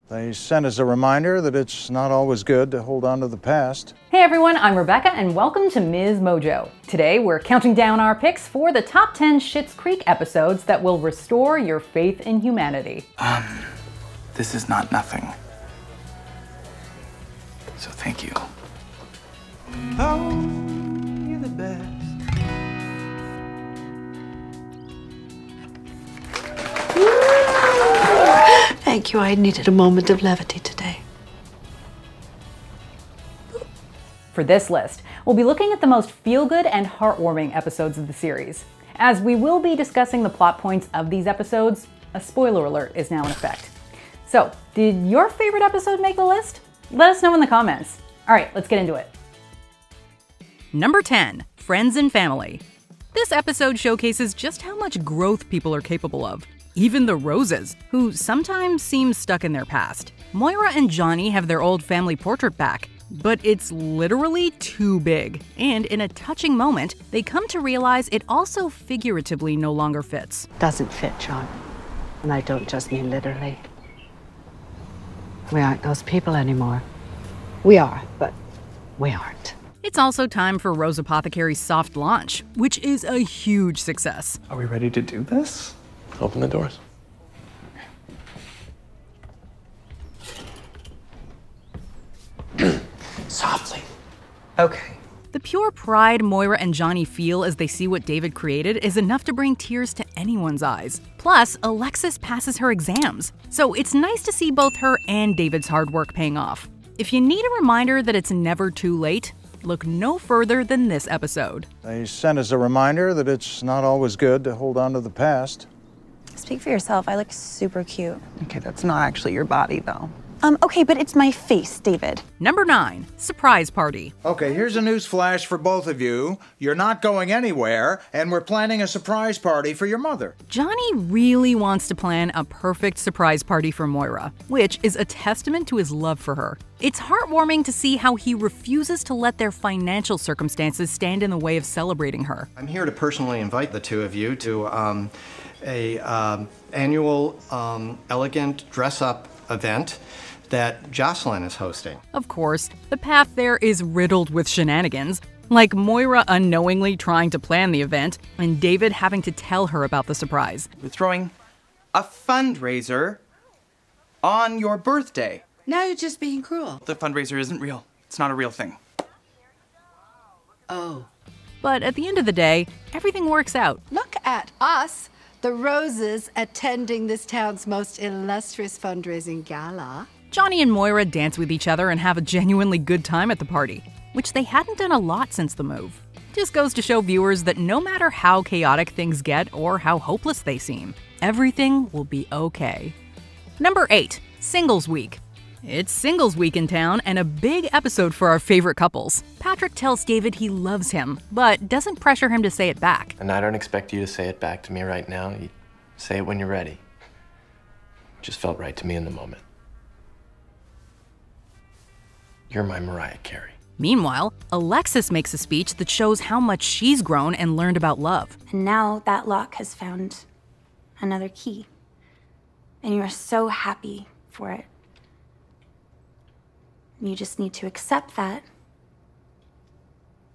They sent us a reminder that it's not always good to hold on to the past. Hey everyone, I'm Rebecca and welcome to MsMojo. Today we're counting down our picks for the top 10 Schitt's Creek episodes that will restore your faith in humanity. This is not nothing. So thank you. Oh, you're the best. Thank you. I needed a moment of levity today. For this list, we'll be looking at the most feel-good and heartwarming episodes of the series. As we will be discussing the plot points of these episodes, a spoiler alert is now in effect. So, did your favorite episode make the list? Let us know in the comments. All right, let's get into it. Number 10, Friends and Family. This episode showcases just how much growth people are capable of. Even the Roses, who sometimes seem stuck in their past. Moira and Johnny have their old family portrait back, but it's literally too big. And in a touching moment, they come to realize it also figuratively no longer fits. Doesn't fit, John. And I don't just mean literally. We aren't those people anymore. We are, but we aren't. It's also time for Rose Apothecary's soft launch, which is a huge success. Are we ready to do this? Open the doors. Softly. Okay. The pure pride Moira and Johnny feel as they see what David created is enough to bring tears to anyone's eyes. Plus, Alexis passes her exams, so it's nice to see both her and David's hard work paying off. If you need a reminder that it's never too late, look no further than this episode. They sent us a reminder that it's not always good to hold on to the past. Speak for yourself. I look super cute. Okay, that's not actually your body, though. Okay, but it's my face, David. Number 9, Surprise Party. Okay, here's a news flash for both of you. You're not going anywhere, and we're planning a surprise party for your mother. Johnny really wants to plan a perfect surprise party for Moira, which is a testament to his love for her. It's heartwarming to see how he refuses to let their financial circumstances stand in the way of celebrating her. I'm here to personally invite the two of you to annual elegant dress-up event that Jocelyn is hosting. Of course, the path there is riddled with shenanigans, like Moira unknowingly trying to plan the event and David having to tell her about the surprise. We're throwing a fundraiser on your birthday. Now you're just being cruel. The fundraiser isn't real. It's not a real thing. Oh. But at the end of the day, everything works out. Look at us, the Roses, attending this town's most illustrious fundraising gala. Johnny and Moira dance with each other and have a genuinely good time at the party, which they hadn't done a lot since the move. Just goes to show viewers that no matter how chaotic things get or how hopeless they seem, everything will be okay. Number 8, Singles Week. It's Singles Week in town and a big episode for our favorite couples. Patrick tells David he loves him, but doesn't pressure him to say it back. And I don't expect you to say it back to me right now. You say it when you're ready. Just felt right to me in the moment. You're my Mariah Carey. Meanwhile, Alexis makes a speech that shows how much she's grown and learned about love. And now that lock has found another key. And you are so happy for it. You just need to accept that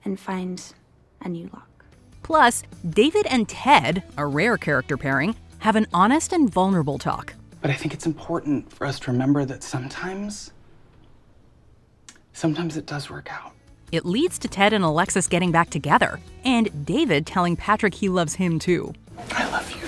and find a new lock. Plus, David and Ted, a rare character pairing, have an honest and vulnerable talk. But I think it's important for us to remember that sometimes it does work out. It leads to Ted and Alexis getting back together, and David telling Patrick he loves him too. I love you.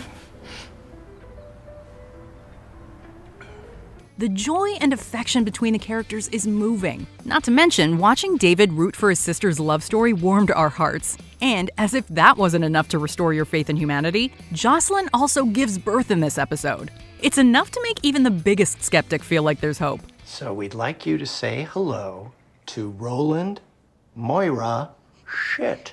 The joy and affection between the characters is moving. Not to mention, watching David root for his sister's love story warmed our hearts. And as if that wasn't enough to restore your faith in humanity, Jocelyn also gives birth in this episode. It's enough to make even the biggest skeptic feel like there's hope. So we'd like you to say hello to Roland, Moira, Schitt.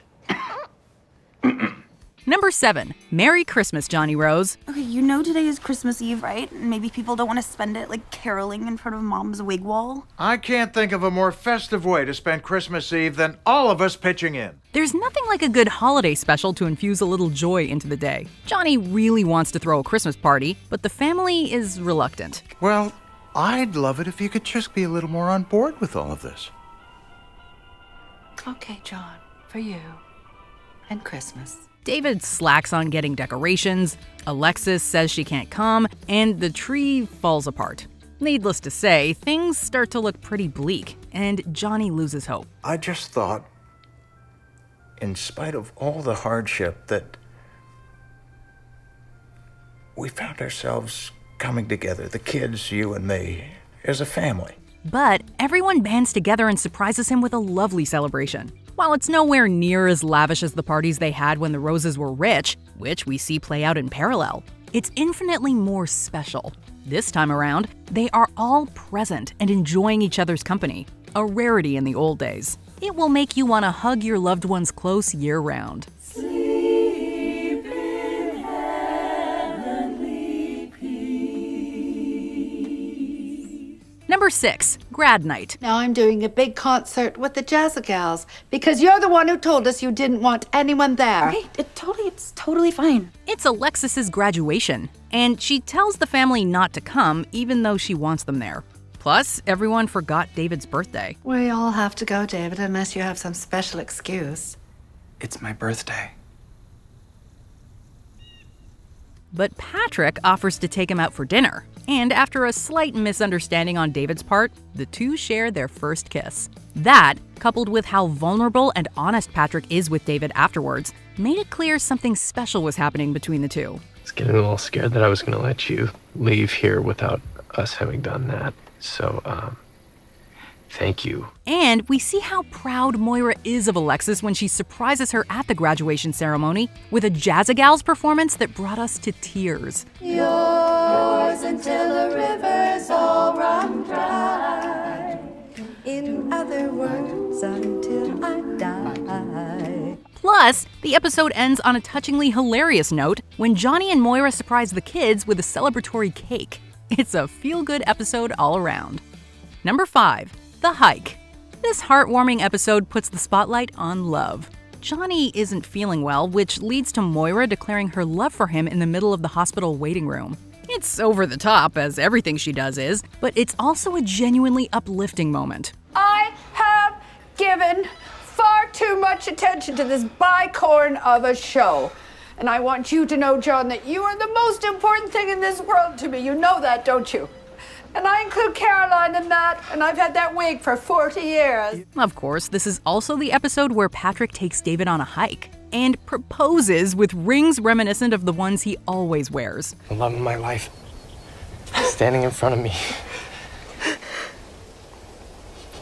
Number 7, Merry Christmas, Johnny Rose. Okay, you know today is Christmas Eve, right? And maybe people don't want to spend it like caroling in front of Mom's wig wall. I can't think of a more festive way to spend Christmas Eve than all of us pitching in. There's nothing like a good holiday special to infuse a little joy into the day. Johnny really wants to throw a Christmas party, but the family is reluctant. Well, I'd love it if you could just be a little more on board with all of this. Okay, John, for you. And Christmas. David slacks on getting decorations, Alexis says she can't come, and the tree falls apart. Needless to say, things start to look pretty bleak, and Johnny loses hope. I just thought, in spite of all the hardship, that we found ourselves coming together, the kids, you and me, as a family. But everyone bands together and surprises him with a lovely celebration. While it's nowhere near as lavish as the parties they had when the Roses were rich, which we see play out in parallel, it's infinitely more special. This time around, they are all present and enjoying each other's company, a rarity in the old days. It will make you want to hug your loved ones close year-round. Number 6, Grad Night. Now I'm doing a big concert with the Jazzagals because you're the one who told us you didn't want anyone there. Okay, it's totally fine. It's Alexis's graduation, and she tells the family not to come even though she wants them there. Plus, everyone forgot David's birthday. We all have to go, David, unless you have some special excuse. It's my birthday. But Patrick offers to take him out for dinner. And after a slight misunderstanding on David's part, the two share their first kiss. That, coupled with how vulnerable and honest Patrick is with David afterwards, made it clear something special was happening between the two. I was getting a little scared that I was going to let you leave here without us having done that. So, thank you. And we see how proud Moira is of Alexis when she surprises her at the graduation ceremony with a Jazzagals performance that brought us to tears. Yours until the rivers all run dry. In other words, until I die. Plus, the episode ends on a touchingly hilarious note when Johnny and Moira surprise the kids with a celebratory cake. It's a feel-good episode all around. Number 5. The Hike. This heartwarming episode puts the spotlight on love. Johnny isn't feeling well, which leads to Moira declaring her love for him in the middle of the hospital waiting room. It's over the top, as everything she does is, but it's also a genuinely uplifting moment. I have given far too much attention to this bicorn of a show. And I want you to know, John, that you are the most important thing in this world to me. You know that, don't you? And I include Caroline in that, and I've had that wig for 40 years. Of course, this is also the episode where Patrick takes David on a hike and proposes with rings reminiscent of the ones he always wears. The love of my life, standing in front of me.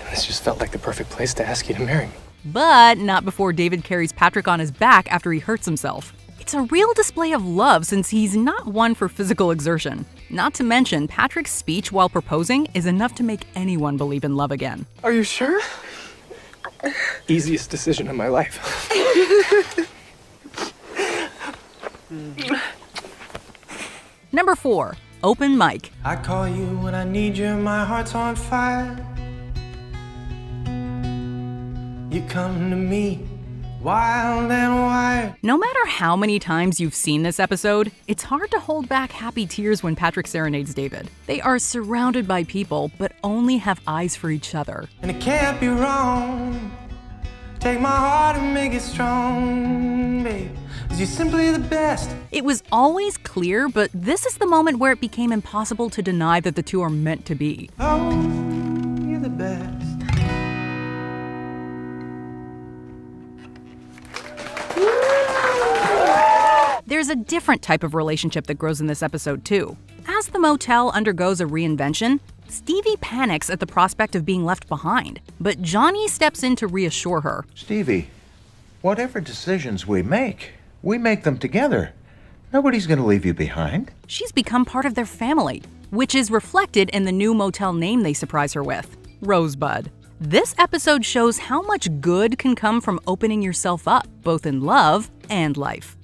And this just felt like the perfect place to ask you to marry me. But not before David carries Patrick on his back after he hurts himself. It's a real display of love since he's not one for physical exertion. Not to mention, Patrick's speech while proposing is enough to make anyone believe in love again. Are you sure? Easiest decision of my life. Number 4. Open Mic. I call you when I need you, my heart's on fire. You come to me, wild and wild. No matter how many times you've seen this episode, it's hard to hold back happy tears when Patrick serenades David. They are surrounded by people, but only have eyes for each other. And it can't be wrong. Take my heart and make it strong, babe. 'Cause you're simply the best. It was always clear, but this is the moment where it became impossible to deny that the two are meant to be. Oh, you're the best. There's a different type of relationship that grows in this episode, too. As the motel undergoes a reinvention, Stevie panics at the prospect of being left behind, but Johnny steps in to reassure her. Stevie, whatever decisions we make them together. Nobody's going to leave you behind. She's become part of their family, which is reflected in the new motel name they surprise her with, Rosebud. This episode shows how much good can come from opening yourself up, both in love and life.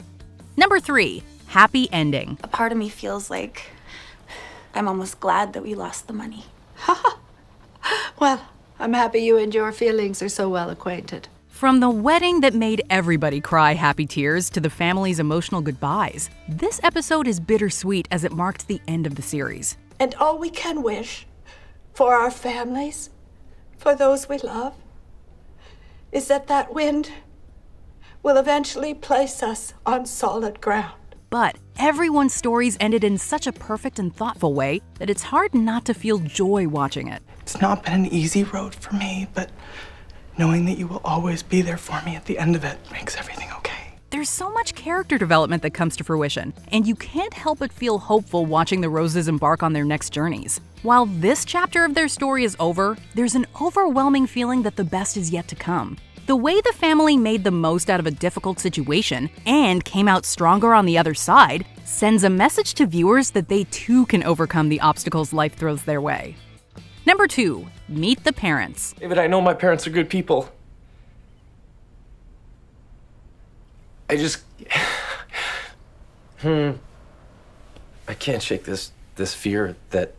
Number 3, happy ending. A part of me feels like I'm almost glad that we lost the money. Well, I'm happy you and your feelings are so well acquainted. From the wedding that made everybody cry happy tears to the family's emotional goodbyes, this episode is bittersweet as it marked the end of the series. And all we can wish for our families, for those we love, is that that wind will eventually place us on solid ground. But everyone's stories ended in such a perfect and thoughtful way that it's hard not to feel joy watching it. It's not been an easy road for me, but knowing that you will always be there for me at the end of it makes everything okay. There's so much character development that comes to fruition, and you can't help but feel hopeful watching the Roses embark on their next journeys. While this chapter of their story is over, there's an overwhelming feeling that the best is yet to come. The way the family made the most out of a difficult situation and came out stronger on the other side sends a message to viewers that they too can overcome the obstacles life throws their way. Number 2, meet the parents. David, I know my parents are good people. I just... I can't shake this fear that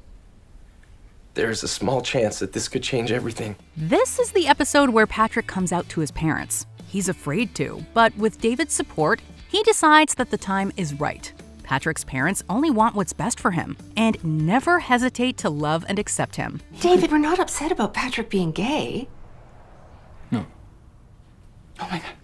there's a small chance that this could change everything. This is the episode where Patrick comes out to his parents. He's afraid to, but with David's support, he decides that the time is right. Patrick's parents only want what's best for him and never hesitate to love and accept him. David, we're not upset about Patrick being gay. No. Oh my God.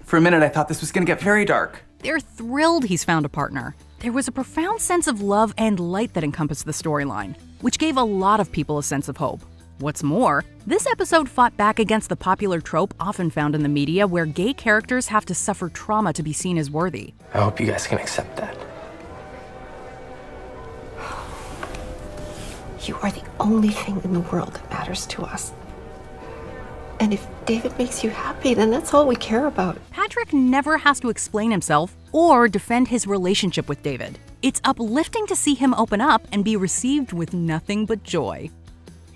For a minute, I thought this was gonna get very dark. They're thrilled he's found a partner. There was a profound sense of love and light that encompassed the storyline, which gave a lot of people a sense of hope. What's more, this episode fought back against the popular trope often found in the media where gay characters have to suffer trauma to be seen as worthy. I hope you guys can accept that. You are the only thing in the world that matters to us. And if David makes you happy, then that's all we care about. Patrick never has to explain himself or defend his relationship with David. It's uplifting to see him open up and be received with nothing but joy.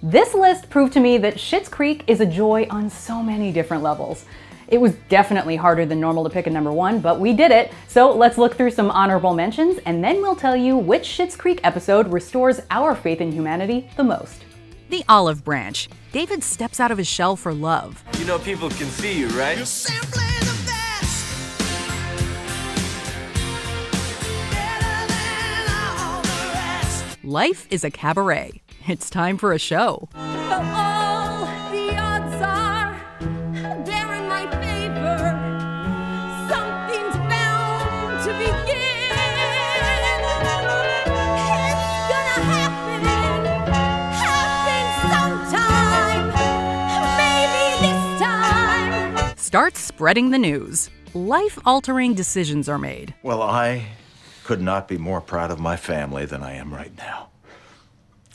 This list proved to me that Schitt's Creek is a joy on so many different levels. It was definitely harder than normal to pick a number 1, but we did it. So let's look through some honorable mentions, and then we'll tell you which Schitt's Creek episode restores our faith in humanity the most. The Olive Branch. David steps out of his shell for love. You know people can see you, right? You're simply the best. Better than all the rest. Life is a cabaret. It's time for a show. All the odds are they're in my favor. Something's bound to begin. It's gonna happen sometime. Maybe this time. Start spreading the news. Life-altering decisions are made. Well, I could not be more proud of my family than I am right now.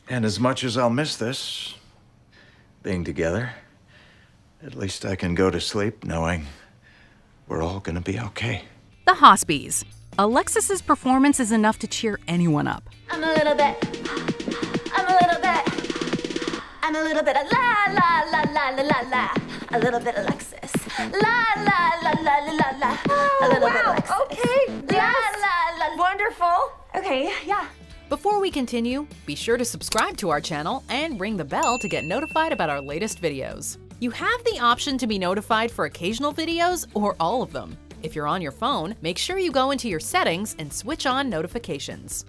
And as much as I'll miss this, being together, at least I can go to sleep knowing we're all gonna be okay. The Hospies. Alexis's performance is enough to cheer anyone up. I'm a little bit of la la la la la la la. A little bit Alexis. La la la la la la la. A little bit Alexis. Okay. La la la. Wonderful. Okay, yeah. Before we continue, be sure to subscribe to our channel and ring the bell to get notified about our latest videos. You have the option to be notified for occasional videos or all of them. If you're on your phone, make sure you go into your settings and switch on notifications.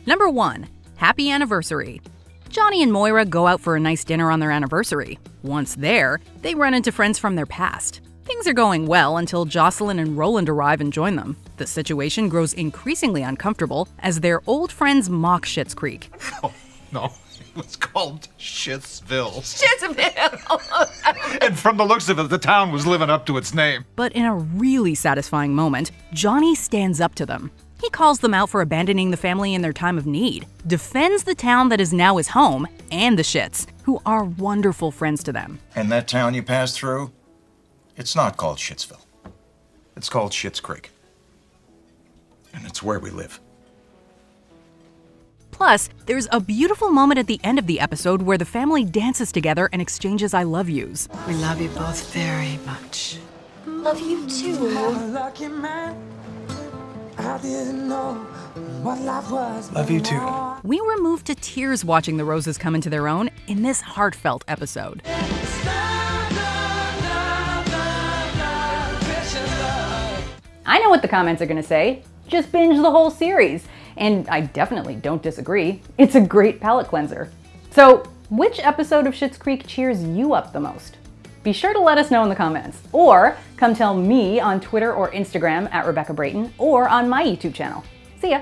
Number 1. Happy Anniversary. Johnny and Moira go out for a nice dinner on their anniversary. Once there, they run into friends from their past. Things are going well until Jocelyn and Roland arrive and join them. The situation grows increasingly uncomfortable as their old friends mock Schitt's Creek. Oh, no. It was called Schittsville. Schittsville! And from the looks of it, the town was living up to its name. But in a really satisfying moment, Johnny stands up to them. He calls them out for abandoning the family in their time of need, defends the town that is now his home, and the Schitts, who are wonderful friends to them. And that town you passed through, it's not called Schittsville. It's called Schitt's Creek. And it's where we live. Plus, there's a beautiful moment at the end of the episode where the family dances together and exchanges I love yous. We love you both very much. Love you too. Lucky man. I didn't know what life was. Love you too. We were moved to tears watching the Roses come into their own in this heartfelt episode. I know what the comments are going to say. Just binge the whole series. And I definitely don't disagree. It's a great palate cleanser. So, which episode of Schitt's Creek cheers you up the most? Be sure to let us know in the comments, or come tell me on Twitter or Instagram @Rebecca Brayton, or on my YouTube channel. See ya!